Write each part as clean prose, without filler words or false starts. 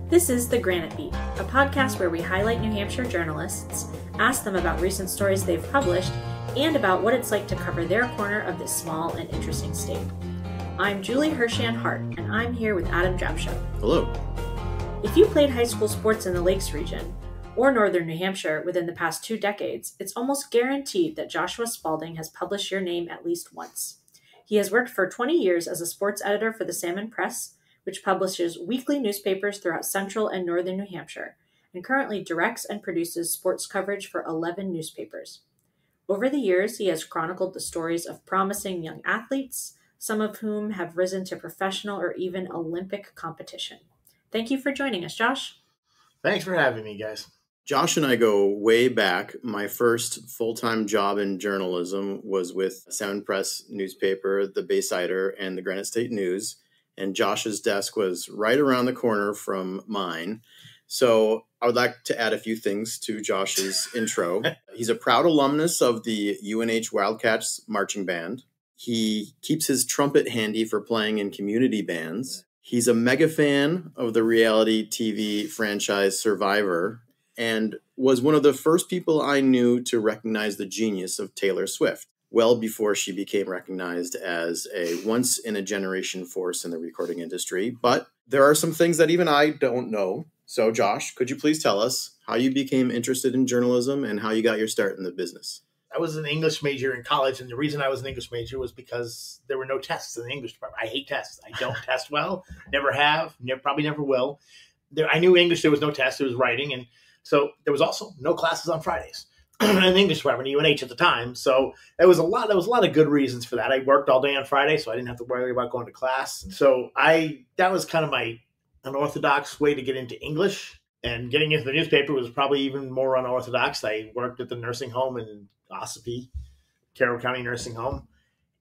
This is the Granite Beat, a podcast where we highlight New Hampshire journalists, ask them about recent stories they've published, and about what it's like to cover their corner of this small and interesting state. I'm Julie Hershan Hart, and I'm here with Adam Drapcho. Hello. If you played high school sports in the Lakes region, or Northern New Hampshire within the past 2 decades, it's almost guaranteed that Joshua Spaulding has published your name at least once. He has worked for 20 years as a sports editor for the Salmon Press, which publishes weekly newspapers throughout central and northern New Hampshire, and currently directs and produces sports coverage for 11 newspapers. Over the years, he has chronicled the stories of promising young athletes, some of whom have risen to professional or even Olympic competition. Thank you for joining us, Josh. Thanks for having me, guys. Josh and I go way back. My first full-time job in journalism was with Salmon Press newspaper, the Baysider, and the Granite State News. And Josh's desk was right around the corner from mine. So I would like to add a few things to Josh's intro. He's a proud alumnus of the UNH Wildcats marching band. He keeps his trumpet handy for playing in community bands. He's a mega fan of the reality TV franchise Survivor and was one of the first people I knew to recognize the genius of Taylor Swift, well before she became recognized as a once-in-a-generation force in the recording industry. But there are some things that even I don't know. So, Josh, could you please tell us how you became interested in journalism and how you got your start in the business? I was an English major in college, and the reason I was an English major was because there were no tests in the English department. I hate tests. I don't test well, never have, probably never will. I knew English, there was no test, it was writing, and so there was also no classes on Fridays. In the English department, UNH at the time. So there was a lot of good reasons for that. I worked all day on Friday, so I didn't have to worry about going to class. So that was kind of my unorthodox way to get into English. And getting into the newspaper was probably even more unorthodox. I worked at the nursing home in Ossipee, Carroll County Nursing Home.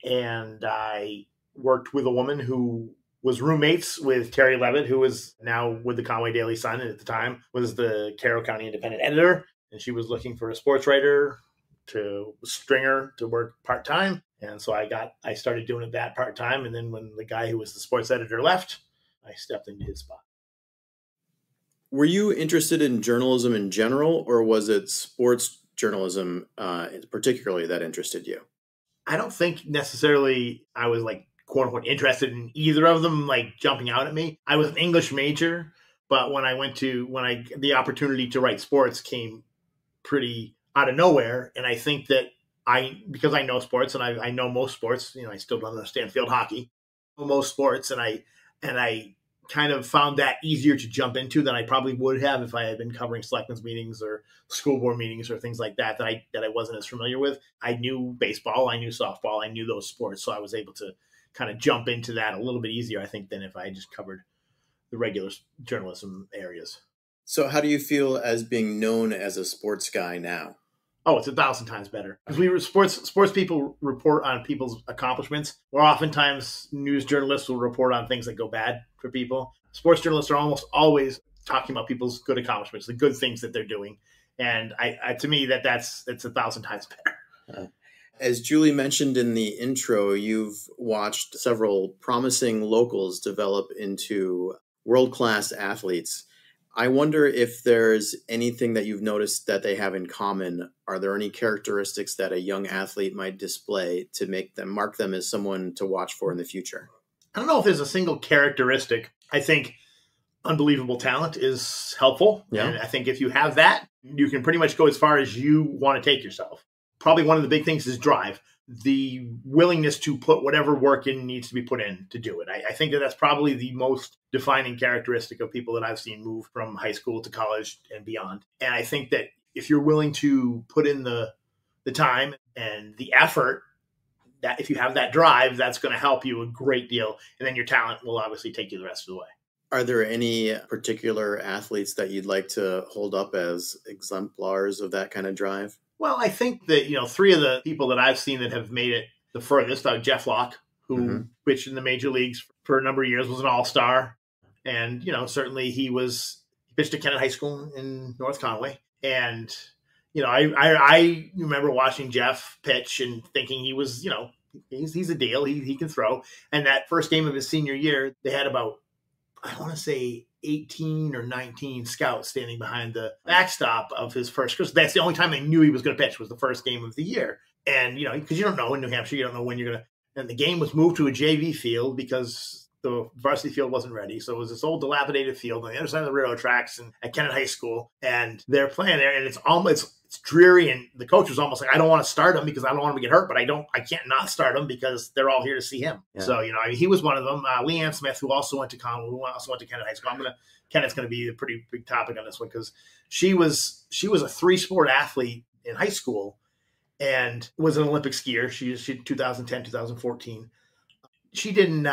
And I worked with a woman who was roommates with Terry Levitt, who is now with the Laconia Daily Sun, and at the time was the Carroll County Independent editor. And she was looking for a sports writer to stringer to work part-time. And so I started doing it that part-time. And then when the guy who was the sports editor left, I stepped into his spot. Were you interested in journalism in general, or was it sports journalism particularly that interested you? I don't think necessarily I was like, quote unquote, interested in either of them, like jumping out at me. I was an English major, but when the opportunity to write sports came pretty out of nowhere. And I think that because I know sports and I know most sports, I still don't understand field hockey, most sports. And I kind of found that easier to jump into than I probably would have if I had been covering selectmen's meetings or school board meetings or things like that I wasn't as familiar with. I knew baseball, I knew softball, I knew those sports. So I was able to kind of jump into that a little bit easier, I think, than if I just covered the regular journalism areas. So how do you feel as being known as a sports guy now? Oh, it's 1,000 times better. Because sports people report on people's accomplishments, or oftentimes news journalists will report on things that go bad for people. Sports journalists are almost always talking about people's good accomplishments, the good things that they're doing. And to me, it's 1,000 times better. As Julie mentioned in the intro, you've watched several promising locals develop into world-class athletes. I wonder if there's anything that you've noticed that they have in common. Are there any characteristics that a young athlete might display to mark them as someone to watch for in the future? I don't know if there's a single characteristic. I think unbelievable talent is helpful. Yeah. And I think if you have that, you can pretty much go as far as you want to take yourself. Probably one of the big things is drive. The willingness to put whatever work in needs to be put in to do it. I think that's probably the most defining characteristic of people that I've seen move from high school to college and beyond. And I think that if you're willing to put in the time and the effort, that if you have that drive, that's going to help you a great deal. And then your talent will obviously take you the rest of the way. Are there any particular athletes that you'd like to hold up as exemplars of that kind of drive? Well, I think that, 3 of the people that I've seen that have made it the furthest are Jeff Locke, who pitched in the major leagues for a number of years, was an all-star. And, certainly he pitched at Kennett High School in North Conway. And, I remember watching Jeff pitch and thinking he was, he's a deal. He can throw. And that first game of his senior year, they had about, I want to say 18 or 19 scouts standing behind the backstop of his first, because that's the only time they knew he was going to pitch, was the first game of the year. And, because you don't know in New Hampshire, you don't know when you're going to, and the game was moved to a JV field because the varsity field wasn't ready. So it was this old dilapidated field on the other side of the railroad tracks and at Kennett High School. And they're playing there, and it's dreary. And the coach was almost like, I don't want to start him because I don't want him to get hurt, but I can't not start him because they're all here to see him. Yeah. So, he was one of them. Leanne Smith, who also went to Conway, who also went to Kennett High School. Kenneth's going to be a pretty big topic on this one because she was a 3-sport athlete in high school and was an Olympic skier. She 2010, 2014. She didn't,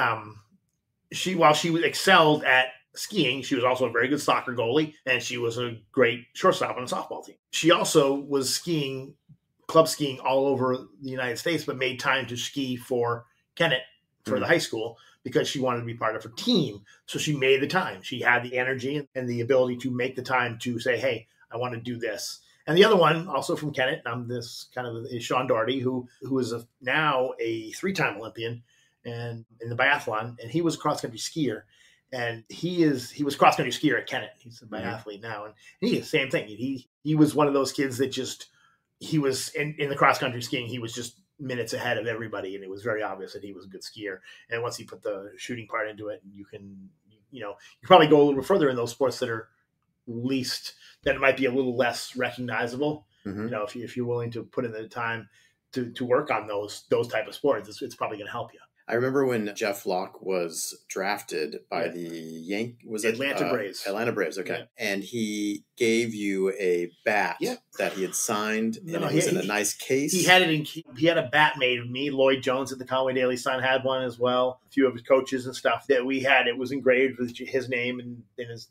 while she excelled at skiing, she was also a very good soccer goalie, and she was a great shortstop on the softball team. She also was club skiing all over the United States, but made time to ski for Kennett for the high school because she wanted to be part of her team. So she made the time. She had the energy and the ability to make the time to say, hey, I want to do this. And the other one, also from Kennett, is Sean Doherty, who is now a 3-time Olympian and in the biathlon, and he was a cross-country skier. And he was cross-country skier at Kennett. He's a biathlete now. And he is the same thing. He was one of those kids that he was in the cross-country skiing, he was just minutes ahead of everybody. And it was very obvious that he was a good skier. And once he put the shooting part into it, you probably go a little bit further in those sports that are that it might be a little less recognizable. If you're willing to put in the time to work on those type of sports, it's probably going to help you. I remember when Jeff Locke was drafted by the Atlanta Braves. Atlanta Braves, okay. Yeah. And he gave you a bat that he had signed, and it was in a nice case. He had a bat made of me. Lloyd Jones at the Conway Daily Sun had one as well. A few of his coaches and stuff that we had. It was engraved with his name and his,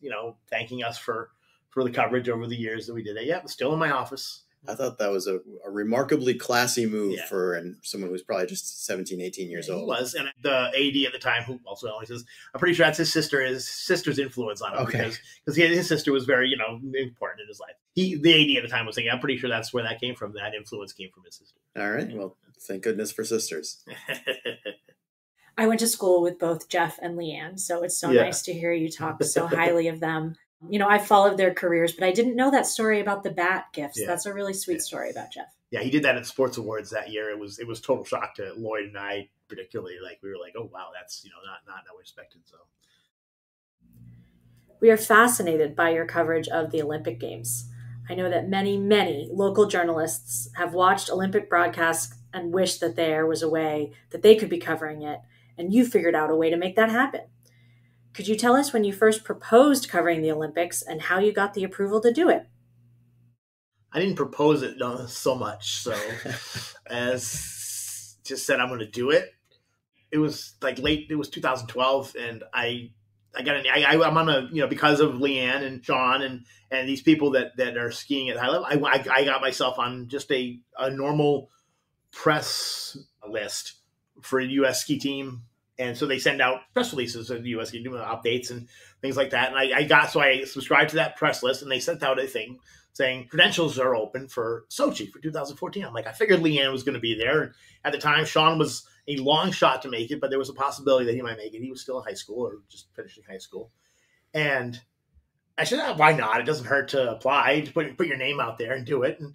thanking us for the coverage over the years that we did it. Yeah, it's still in my office. I thought that was a remarkably classy move for someone who's probably just 17, 18 years old. He was. And the AD at the time, who also always says, I'm pretty sure that's his sister's influence on him. Okay. Because his sister was very, important in his life. The AD at the time was saying, I'm pretty sure that's where that came from. That influence came from his sister. All right. Well, thank goodness for sisters. I went to school with both Jeff and Leanne, so it's so nice to hear you talk so highly of them. I followed their careers, but I didn't know that story about the bat gifts. Yeah. That's a really sweet story about Jeff. Yeah, he did that at Sports Awards that year. It was total shock to Lloyd and I, particularly. Like, we were like, oh wow, that's not how we expected. So we are fascinated by your coverage of the Olympic Games. I know that many, many local journalists have watched Olympic broadcasts and wish that there was a way that they could be covering it, and you figured out a way to make that happen. Could you tell us when you first proposed covering the Olympics and how you got the approval to do it? I didn't propose it so much. So as just said, I'm going to do it. It was it was 2012. And I'm on because of Leanne and Sean and these people that are skiing at high level, I got myself on just a normal press list for a U.S. ski team. And so they send out press releases of the U.S. updates and things like that. And I subscribed to that press list, and they sent out a thing saying credentials are open for Sochi for 2014. I'm like, I figured Leanne was going to be there. And at the time, Sean was a long shot to make it, but there was a possibility that he might make it. He was still in high school or just finishing high school. And I said, why not? It doesn't hurt to apply. Just put your name out there and do it. And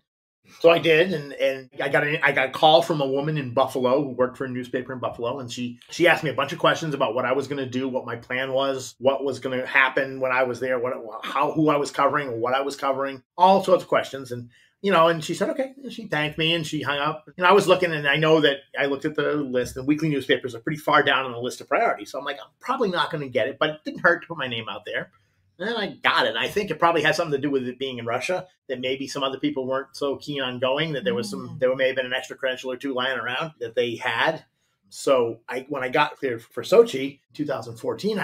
so I did, and I got a call from a woman in Buffalo who worked for a newspaper in Buffalo, and she asked me a bunch of questions about what I was going to do, what my plan was, what was going to happen when I was there, who I was covering, what I was covering, all sorts of questions. And and she said okay. And she thanked me and she hung up. And I was looking, and I know that I looked at the list, and weekly newspapers are pretty far down on the list of priority. So I'm like, I'm probably not going to get it, but it didn't hurt to put my name out there. And I got it. And I think it probably had something to do with it being in Russia, that maybe some other people weren't so keen on going, that there may have been an extra credential or two lying around that they had. So when I got there for Sochi 2014,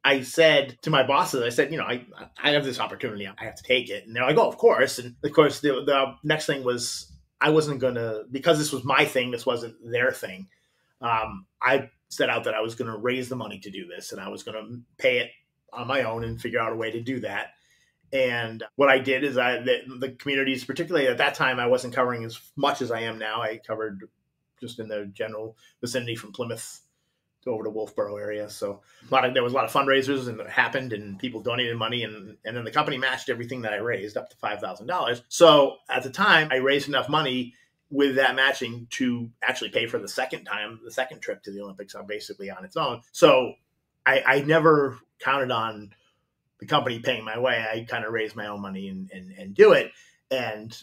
I said to my bosses, I said, I have this opportunity. I have to take it. And they're like, oh, of course. And of course, the next thing was I wasn't going to, because this was my thing, this wasn't their thing. I set out that I was going to raise the money to do this, and I was going to pay it on my own and figure out a way to do that. And what I did is the communities, particularly at that time, I wasn't covering as much as I am now. I covered just in the general vicinity from Plymouth over to Wolfboro area. So there was a lot of fundraisers and it happened and people donated money and then the company matched everything that I raised up to $5,000. So at the time I raised enough money with that matching to actually pay for the second trip to the Olympics basically on its own. So I never counted on the company paying my way. I kind of raise my own money and do it. And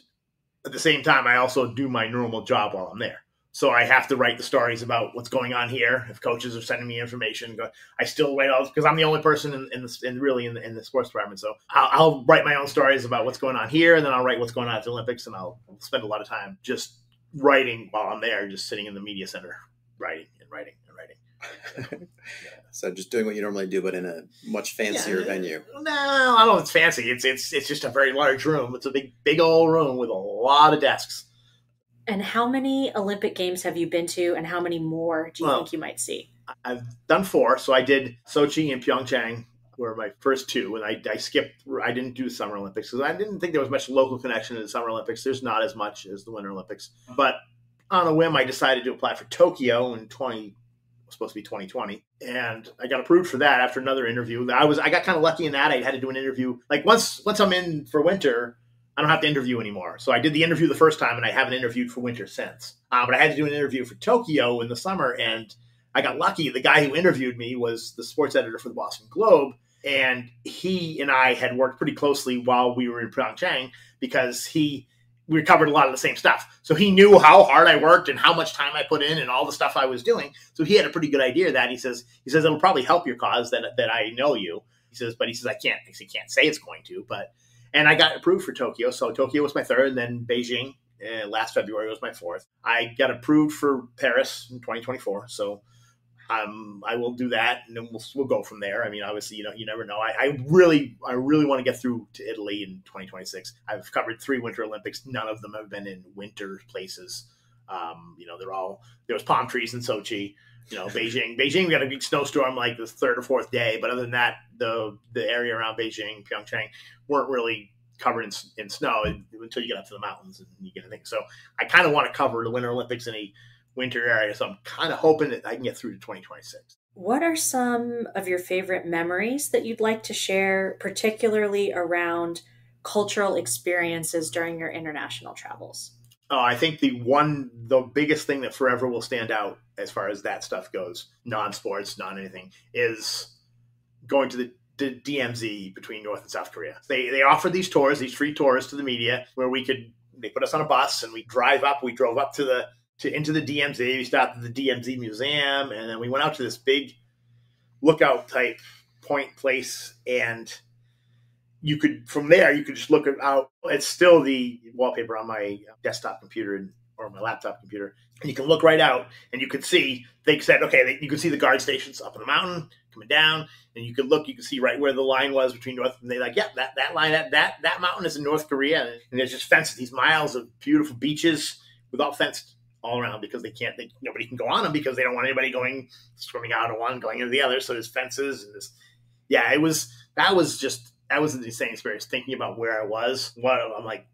at the same time, I also do my normal job while I'm there. So I have to write the stories about what's going on here. If coaches are sending me information, I still write all because I'm the only person in the sports department. So I'll write my own stories about what's going on here, and then I'll write what's going on at the Olympics, and I'll spend a lot of time just writing while I'm there, just sitting in the media center, writing. So just doing what you normally do, but in a much fancier venue. No, I don't know if it's fancy. It's just a very large room. It's a big old room with a lot of desks. And how many Olympic Games have you been to, and how many more do you think you might see? I've done 4. So I did Sochi and Pyeongchang were my first 2, and I skipped. I didn't do the Summer Olympics because I didn't think there was much local connection to the Summer Olympics. There's not as much as the Winter Olympics. But on a whim, I decided to apply for Tokyo in supposed to be 2020, and I got approved for that after another interview. I got kind of lucky in that I had to do an interview. Like once I'm in for winter, I don't have to interview anymore. So I did the interview the first time, and I haven't interviewed for winter since. But I had to do an interview for Tokyo in the summer, and I got lucky. The guy who interviewed me was the sports editor for the Boston Globe, and he and I had worked pretty closely while we were in Pyeongchang because we covered a lot of the same stuff. So he knew how hard I worked and how much time I put in and all the stuff I was doing. So he had a pretty good idea of that. He says, it'll probably help your cause that I know you. He says, I can't say it's going to, and I got approved for Tokyo. So Tokyo was my 3rd, and then Beijing last February was my 4th. I got approved for Paris in 2024. So I will do that, and then we'll go from there. I mean, obviously, you never know. I really want to get through to Italy in 2026. I've covered 3 Winter Olympics. None of them have been in winter places. There was palm trees in Sochi. Beijing. Beijing, we got a big snowstorm like the 3rd or 4th day. But other than that, the area around Beijing, Pyeongchang weren't really covered in snow until you get up to the mountains and you get a thing. So I kind of want to cover the Winter Olympics in a winter area. So I'm kind of hoping that I can get through to 2026. What are some of your favorite memories that you'd like to share, particularly around cultural experiences during your international travels? Oh, I think the biggest thing that forever will stand out as far as that stuff goes, non-sports, non-anything, is going to the DMZ between North and South Korea. They offer these tours, these free tours to the media where they put us on a bus and we drove up into the DMZ. We stopped at the DMZ museum, and then we went out to this lookout type point place, and from there you could just look out. It's still the wallpaper on my desktop computer or my laptop computer, and you can look right out and you could see. They said, you can see the guard stations up in the mountain coming down, and you can see right where the line was between North. And they're like, that line, that mountain is in North Korea, and there's just fenced, these miles of beautiful beaches with all fenced all around because nobody can go on them because they don't want anybody swimming out of one, going into the other. So there's fences and this. Yeah, that was an insane experience thinking about where I was. I'm like,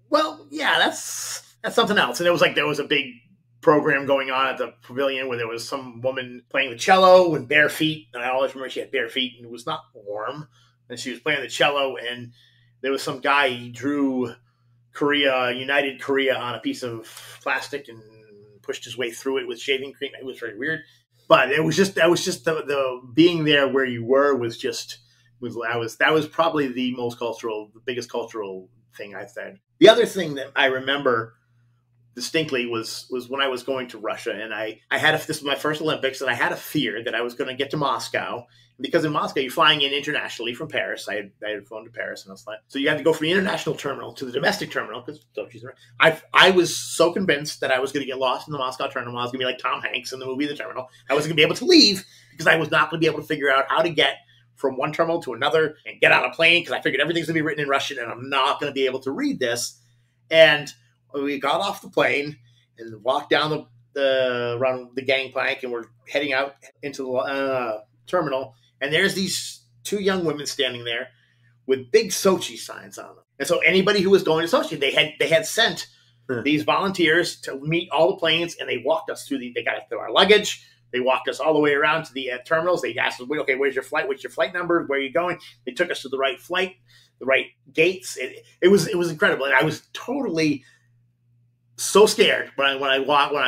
well, yeah, that's something else. And there was a big program going on at the pavilion where there was some woman playing the cello with bare feet. And I always remember she had bare feet and it was not warm. And she was playing the cello, and there was some guy, he drew United Korea on a piece of plastic and pushed his way through it with shaving cream. It was very weird, but that was just the being there where you were that was probably the biggest cultural thing I've had. The other thing that I remember distinctly was when I was going to Russia, and this was my first Olympics, and I had a fear that I was going to get to Moscow, because in Moscow you're flying in internationally from Paris. I had flown to Paris, and I was flying, so you had to go from the international terminal to the domestic terminal because I was so convinced that I was going to get lost in the Moscow terminal. I was going to be like Tom Hanks in the movie The Terminal. I wasn't going to be able to leave because I was not going to be able to figure out how to get from one terminal to another and get on a plane because I figured everything's going to be written in Russian and I'm not going to be able to read this. And we got off the plane and walked down around the gangplank, and we're heading out into the terminal. And there's these 2 young women standing there with big Sochi signs on them. And so anybody who was going to Sochi, they had sent these volunteers to meet all the planes, and they walked us through they got us through our luggage, They walked us all the way around to the terminals. They asked us, okay, where's your flight? What's your flight number? Where are you going? They took us to the right flight, the right gates. It was incredible. And I was totally so scared when I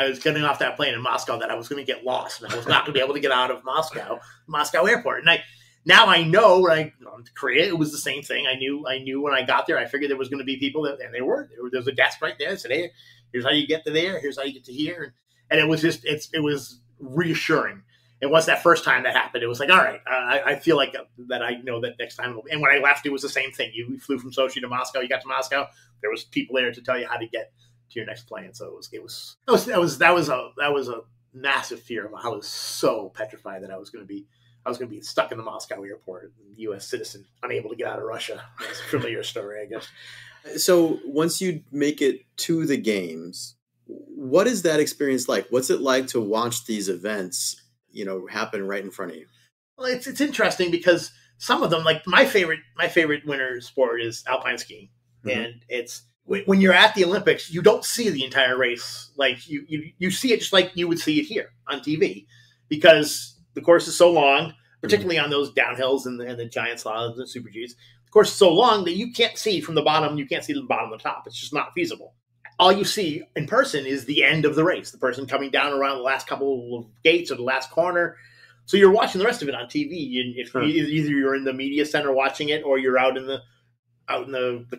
was getting off that plane in Moscow that I was going to get lost and I was not going to be able to get out of Moscow airport. And now I know when I to Korea, it was the same thing. I knew when I got there. I figured there was going to be people and there was a desk right there. I said, hey, here's how you get to there. Here's how you get to here. And it was just it was reassuring. And once that first time that happened, it was like, all right, I feel like that I know that next time. And when I left, it was the same thing. You flew from Sochi to Moscow. You got to Moscow. There was people there to tell you how to get to your next plane. So that was a massive fear. I was so petrified that I was going to be stuck in the Moscow airport, U.S. citizen, unable to get out of Russia. It's a familiar story, I guess. So once you make it to the games, what is that experience like? What's it like to watch these events, happen right in front of you? Well, it's interesting because some of them, like my favorite winter sport is alpine skiing, and it's when you're at the Olympics, you don't see the entire race like you see it just like you would see it here on TV because the course is so long, particularly on those downhills and the giant slaloms and super Gs. The course is so long that you can't see from the bottom. You can't see the bottom of the top. It's just not feasible. All you see in person is the end of the race, the person coming down around the last couple of gates or the last corner. So you're watching the rest of it on TV. And if either you're in the media center watching it or you're out in the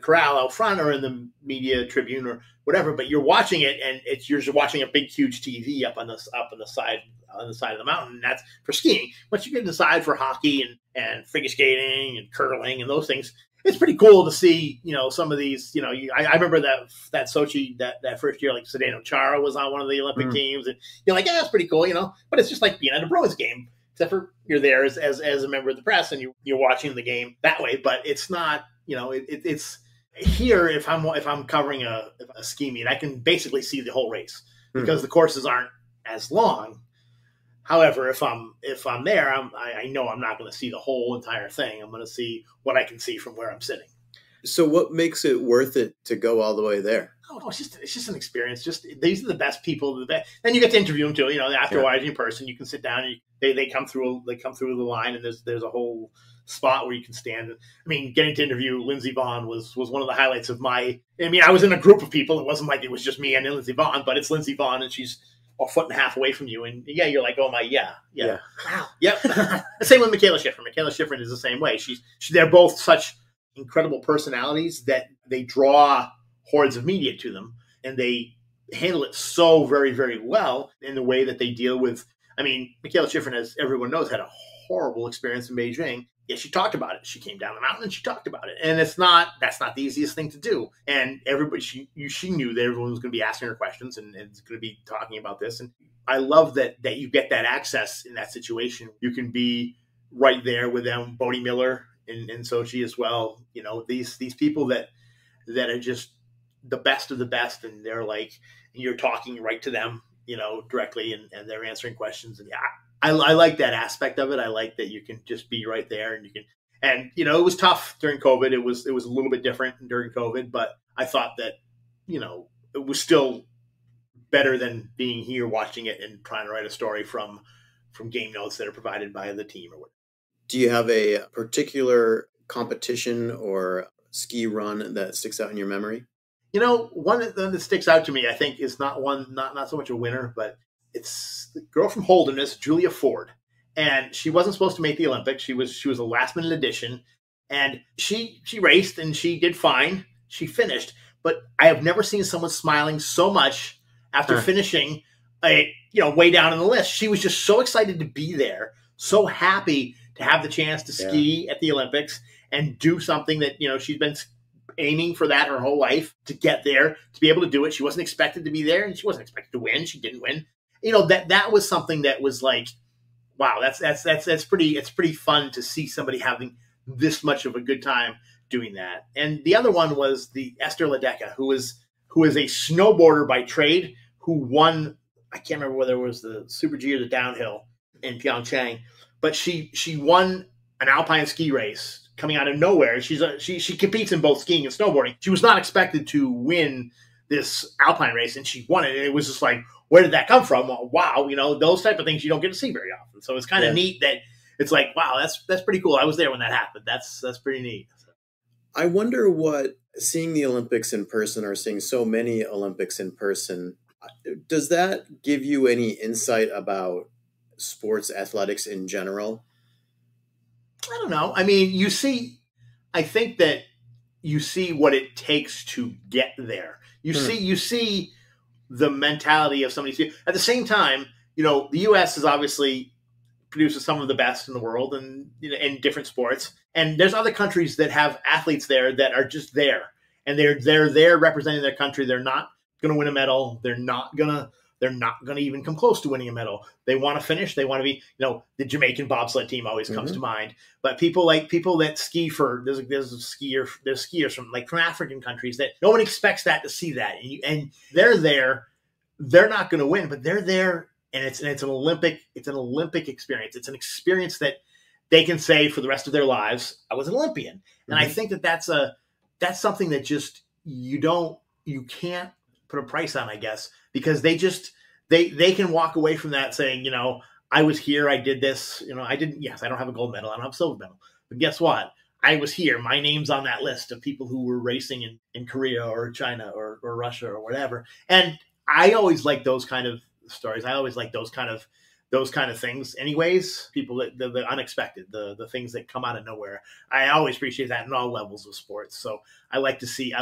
corral out front or in the media tribune or whatever, but you're watching it and you're watching a big, huge TV up on the side of the mountain. And that's for skiing. Once you get inside for hockey and figure skating and curling and those things, it's pretty cool to see, some of these, I remember that Sochi, that first year, like Zdeno Chara was on one of the Olympic teams and you're like, yeah, that's pretty cool, but it's just like being at a Bruins game, except for you're there as a member of the press and you're watching the game that way, but it's not, it's here. If I'm covering a ski meet, I can basically see the whole race because the courses aren't as long. However, if I'm there, I know I'm not going to see the whole entire thing. I'm going to see what I can see from where I'm sitting. So what makes it worth it to go all the way there? Oh, it's just an experience. Just these are the best people. Then you get to interview them too. Afterwards in person, you can sit down and they come through the line, and there's a whole spot where you can stand. I mean, getting to interview Lindsey Vonn was one of the highlights of my. I mean, I was in a group of people. It wasn't like it was just me and Lindsey Vonn, but it's Lindsey Vonn, and she's a foot and a half away from you, and you're like, oh my, yeah. Wow, yep. The same with Michaela Schifrin. Michaela Schifrin is the same way. They're both such incredible personalities that they draw hordes of media to them, and they handle it so very, very well in the way that they deal with. I mean, Michaela Schifrin, as everyone knows, had a horrible experience in Beijing. Yeah, she talked about it. She came down the mountain and she talked about it. And that's not the easiest thing to do. And everybody, she knew that everyone was going to be asking her questions and going to be talking about this. And I love that you get that access in that situation. You can be right there with them, Bodie Miller in Sochi as well. These people that are just the best of the best. And they're like, and you're talking right to them, directly and they're answering questions. And I like that aspect of it. I like that you can just be right there and you can, and it was tough during COVID. It was a little bit different during COVID, but I thought that, it was still better than being here watching it and trying to write a story from game notes that are provided by the team or whatever. Do you have a particular competition or ski run that sticks out in your memory? One that sticks out to me, I think, is not so much a winner, but it's the girl from Holderness, Julia Ford. And she wasn't supposed to make the Olympics. She was a last minute addition. And she raced and she did fine. She finished. But I have never seen someone smiling so much after finishing way down in the list. She was just so excited to be there, so happy to have the chance to ski at the Olympics and do something that, she's been aiming for that her whole life, to get there, to be able to do it. She wasn't expected to be there and she wasn't expected to win. She didn't win. That was something that was like, wow, it's pretty fun to see somebody having this much of a good time doing that. And the other one was the Esther Ledecky, who is a snowboarder by trade, who won, I can't remember whether it was the Super G or the downhill in Pyeongchang, but she won an alpine ski race coming out of nowhere. She competes in both skiing and snowboarding. She was not expected to win this alpine race and she won it. And it was just like, where did that come from? Well, wow, those type of things you don't get to see very often. So it's kind of neat that it's like, wow, that's pretty cool. I was there when that happened. That's pretty neat. I wonder what seeing the Olympics in person or seeing so many Olympics in person, does that give you any insight about sports athletics in general? I don't know. I mean, I think that you see what it takes to get there. You see the mentality of somebody. At the same time, the U.S. is obviously produces some of the best in the world and in different sports. And there's other countries that have athletes there that are just there, and they're there representing their country. They're not going to win a medal. They're not gonna even come close to winning a medal. They want to finish. They want to be, the Jamaican bobsled team always comes to mind. But people that ski there's skiers from African countries that no one expects that to see that, and they're there. They're not going to win, but they're there, and it's an Olympic experience. It's an experience that they can say for the rest of their lives, I was an Olympian. And I think that's something that just you can't put a price on, I guess, because they can walk away from that saying, I was here, I did this, I don't have a gold medal, I don't have a silver medal, but guess what? I was here. My name's on that list of people who were racing in Korea or China or Russia or whatever. And I always like those kind of stories. I always like those kind of things anyways. People that the unexpected, the things that come out of nowhere. I always appreciate that in all levels of sports. So I like to see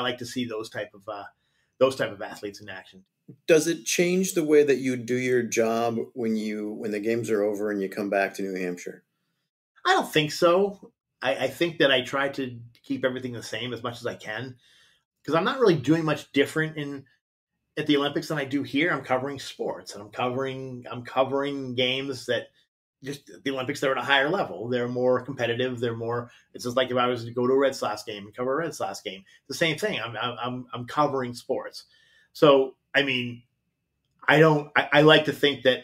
those type of athletes in action. Does it change the way that you do your job when the games are over and you come back to New Hampshire? I don't think so. I think that I try to keep everything the same as much as I can, because I'm not really doing much different at the Olympics than I do here. I'm covering sports, and I'm covering games that just the Olympics, they're at a higher level. They're more competitive. It's just like if I was to go to a Red Sox game and cover a Red Sox game, the same thing. I'm covering sports. So, I mean, I like to think that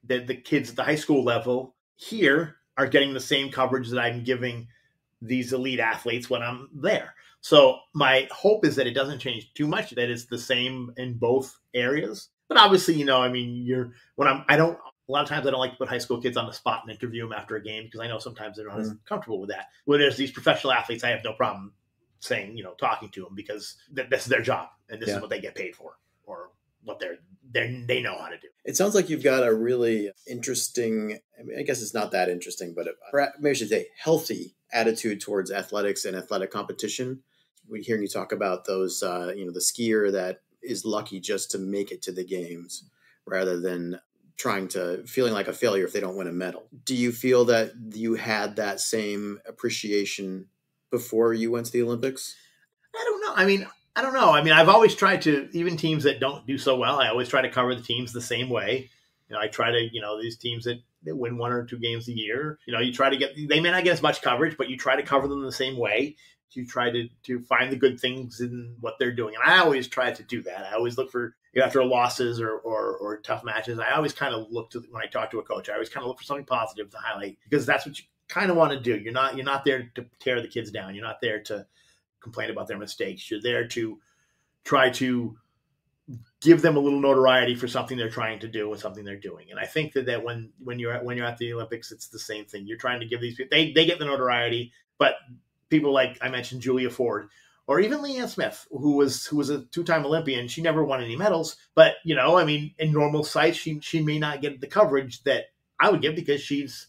the kids at the high school level here are getting the same coverage that I'm giving these elite athletes when I'm there. So my hope is that it doesn't change too much, that it's the same in both areas. But obviously, a lot of times I don't like to put high school kids on the spot and interview them after a game, because I know sometimes they're not as comfortable with that. When there's these professional athletes, I have no problem saying, talking to them, because this is their job and this is what they get paid for, or what they know how to do. It sounds like you've got a really interesting, I guess it's not that interesting, but maybe I should say healthy attitude towards athletics and athletic competition. We hear you talk about those, the skier that is lucky just to make it to the games rather than feeling like a failure if they don't win a medal. Do you feel that you had that same appreciation before you went to the Olympics? I don't know. I don't know. I've always tried to, even teams that don't do so well, I always try to cover the teams the same way. I try to, these teams that win 1 or 2 games a year, you try to they may not get as much coverage, but you try to cover them the same way. You try to find the good things in what they're doing. And I always try to do that. I always look for, after losses or tough matches, I always kind of look when I talk to a coach, I always kind of look for something positive to highlight, because that's what you kind of want to do. You're not there to tear the kids down. You're not there to complain about their mistakes. You're there to try to give them a little notoriety for something they're trying to do and something they're doing. And I think that when you're at the Olympics, it's the same thing. You're trying to give these people, they get the notoriety, but people like I mentioned, Julia Ford, or even Leanne Smith, who was a 2-time Olympian. She never won any medals, but in normal sites, she may not get the coverage that I would get, because she's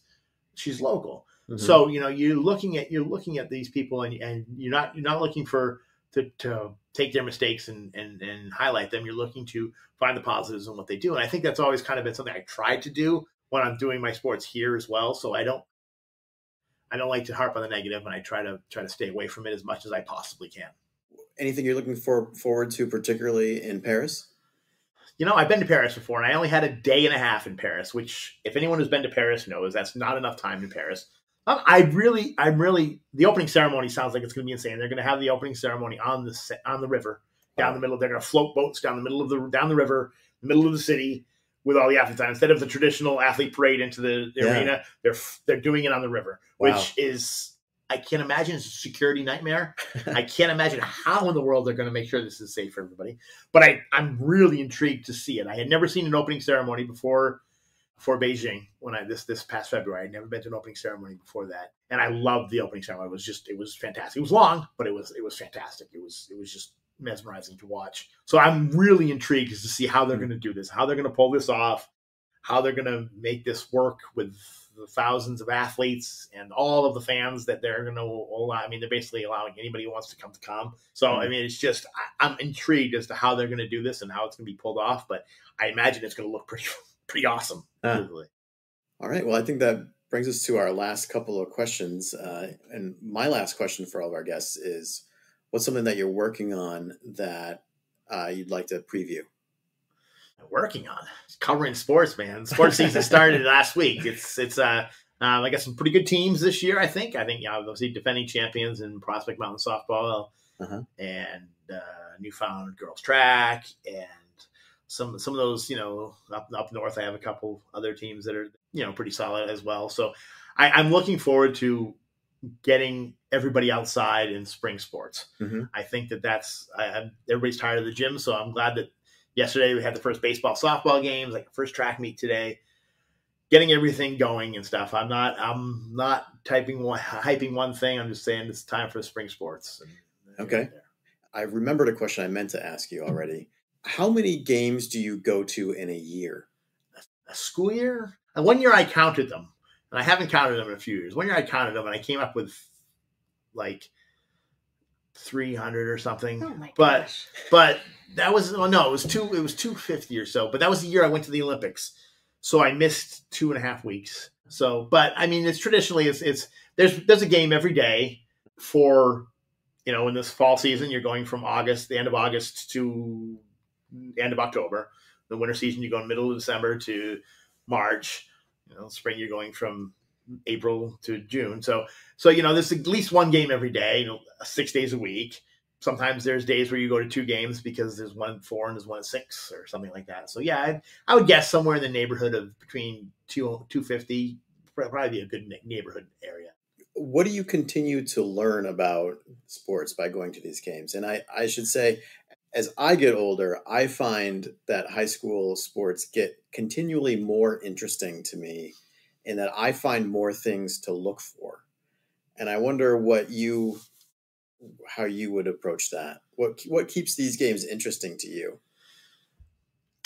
local. Mm-hmm. So, you're looking at these people, and you're not looking to take their mistakes and highlight them. You're looking to find the positives in what they do. And I think that's always kind of been something I try to do when I'm doing my sports here as well. So I don't like to harp on the negative, and I try to stay away from it as much as I possibly can. Anything you're looking forward to, particularly in Paris? I've been to Paris before, and I only had a day and a half in Paris, which, if anyone who's been to Paris knows, that's not enough time in Paris. The opening ceremony sounds like it's going to be insane. They're going to have the opening ceremony on the river down the middle. They're going to float boats down the river, the middle of the city, with all the athletes on. Instead of the traditional athlete parade into the arena, they're doing it on the river, which is I can't imagine it's a security nightmare. I can't imagine how in the world they're going to make sure this is safe for everybody. But I'm really intrigued to see it. I had never seen an opening ceremony before Beijing this past February. I'd never been to an opening ceremony before that, and I loved the opening ceremony. It was fantastic. It was long, but it was fantastic. It was just mesmerizing to watch. So I'm really intrigued to see how they're going to do this, how they're going to pull this off, how they're going to make this work with the thousands of athletes and all of the fans that they're going to allow. I mean, they're basically allowing anybody who wants to come. So, I mean, it's just, I'm intrigued as to how they're going to do this and how it's going to be pulled off. But I imagine it's going to look pretty awesome. All right. Well, I think that brings us to our last couple of questions. And my last question for all of our guests is, what's something that you're working on that you'd like to preview? Working on covering sports, man. Sports season started last week. I got some pretty good teams this year. I think obviously defending champions in Prospect Mountain softball, and Newfound girls track, and some of those, up north. I have a couple other teams that are pretty solid as well. So I'm looking forward to getting everybody outside in spring sports. I think that's everybody's tired of the gym, so I'm glad that. Yesterday we had the first baseball, softball games, like the first track meet today, getting everything going and stuff. I'm not hyping one thing. I'm just saying it's time for the spring sports. Okay. I remembered a question I meant to ask you already. How many games do you go to in a year? A school year? And one year I counted them, and I haven't counted them in a few years. One year I counted them, and I came up with like 300 or something. Oh my gosh. But that was, it was 250 or so. But that was the year I went to the Olympics. So I missed 2.5 weeks. So, but I mean, it's traditionally, there's a game every day for, in this fall season, you're going from the end of August to the end of October. The winter season, you're going middle of December to March. Spring, you're going from April to June. So there's at least one game every day, 6 days a week. Sometimes there's days where you go to 2 games because there's one at 4 and there's one at 6 or something like that. So yeah, I would guess somewhere in the neighborhood of between 250, probably be a good neighborhood area. What do you continue to learn about sports by going to these games? And I should say, as I get older, I find that high school sports get continually more interesting to me, and that I find more things to look for. And I wonder how you would approach that. What keeps these games interesting to you?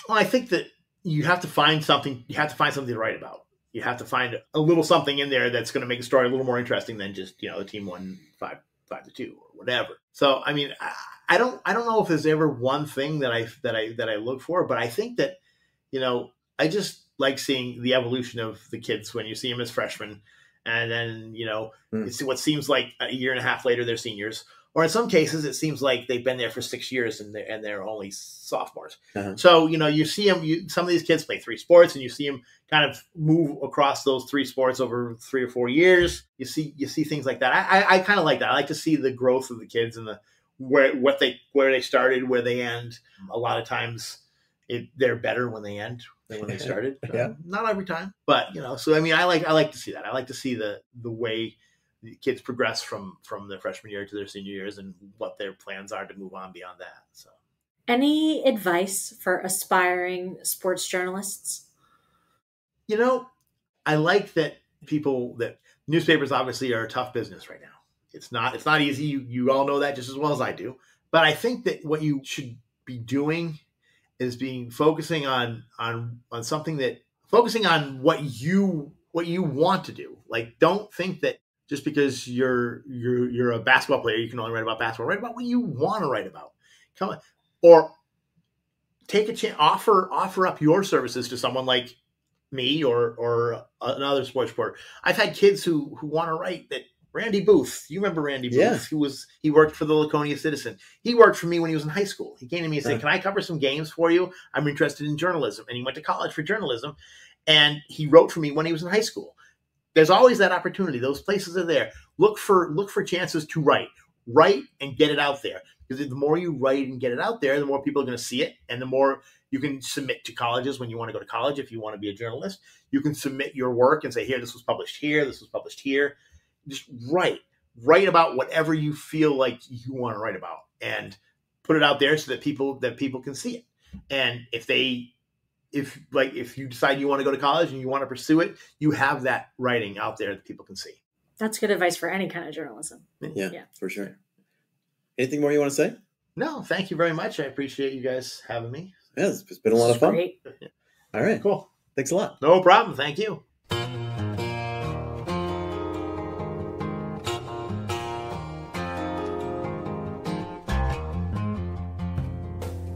Well, I think that you have to find something. You have to find something to write about. You have to find a little something in there that's going to make the story a little more interesting than just the team won 5-2 or whatever. So I mean, I don't know if there's ever one thing that I look for, but I think that I just like seeing the evolution of the kids when you see them as freshmen, and then it's what seems like a year and a half later they're seniors, or in some cases it seems like they've been there for 6 years and they're only sophomores. So you see them. Some of these kids play 3 sports, and you see them kind of move across those 3 sports over 3 or 4 years. You see things like that. I kind of like that. I like to see the growth of the kids and where they started, where they end. A lot of times they're better when they end than when they started. Yeah. Not every time, but so I mean, I like to see that. I like to see the way the kids progress from their freshman year to their senior years and what their plans are to move on beyond that. So, any advice for aspiring sports journalists? I like that newspapers obviously are a tough business right now. It's not easy. You all know that just as well as I do. But I think that what you should be doing is focusing on what you want to do. Like, don't think that just because you're a basketball player, you can only write about basketball. Write about what you want to write about. Come on, or take a chance. Offer up your services to someone like me or another sports reporter. I've had kids who want to write that. Randy Booth, you remember Randy Booth? Yeah. He worked for the Laconia Citizen. He worked for me when he was in high school. He came to me and said, "Can I cover some games for you? I'm interested in journalism." And he went to college for journalism, and he wrote for me when he was in high school. There's always that opportunity. Those places are there. Look for chances to write and get it out there. Because the more you write and get it out there, the more people are going to see it, and the more you can submit to colleges when you want to go to college. If you want to be a journalist, you can submit your work and say, "Here, this was published here. This was published here." Just write write about whatever you feel like you want to write about, and put it out there so that people can see it. And if you decide you want to go to college and you want to pursue it, you have that writing out there that people can see. That's good advice for any kind of journalism. Yeah, for sure. Anything more you want to say? No, thank you very much. I appreciate you guys having me. Yeah, it's been a lot of fun. Great. All right. Cool. Thanks a lot. No problem. Thank you.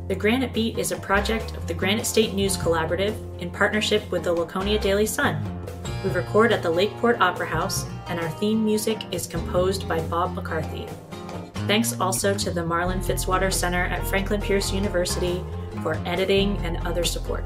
The Granite Beat is a project of the Granite State News Collaborative in partnership with the Laconia Daily Sun. We record at the Lakeport Opera House, and our theme music is composed by Bob McCarthy. Thanks also to the Marlin Fitzwater Center at Franklin Pierce University for editing and other support.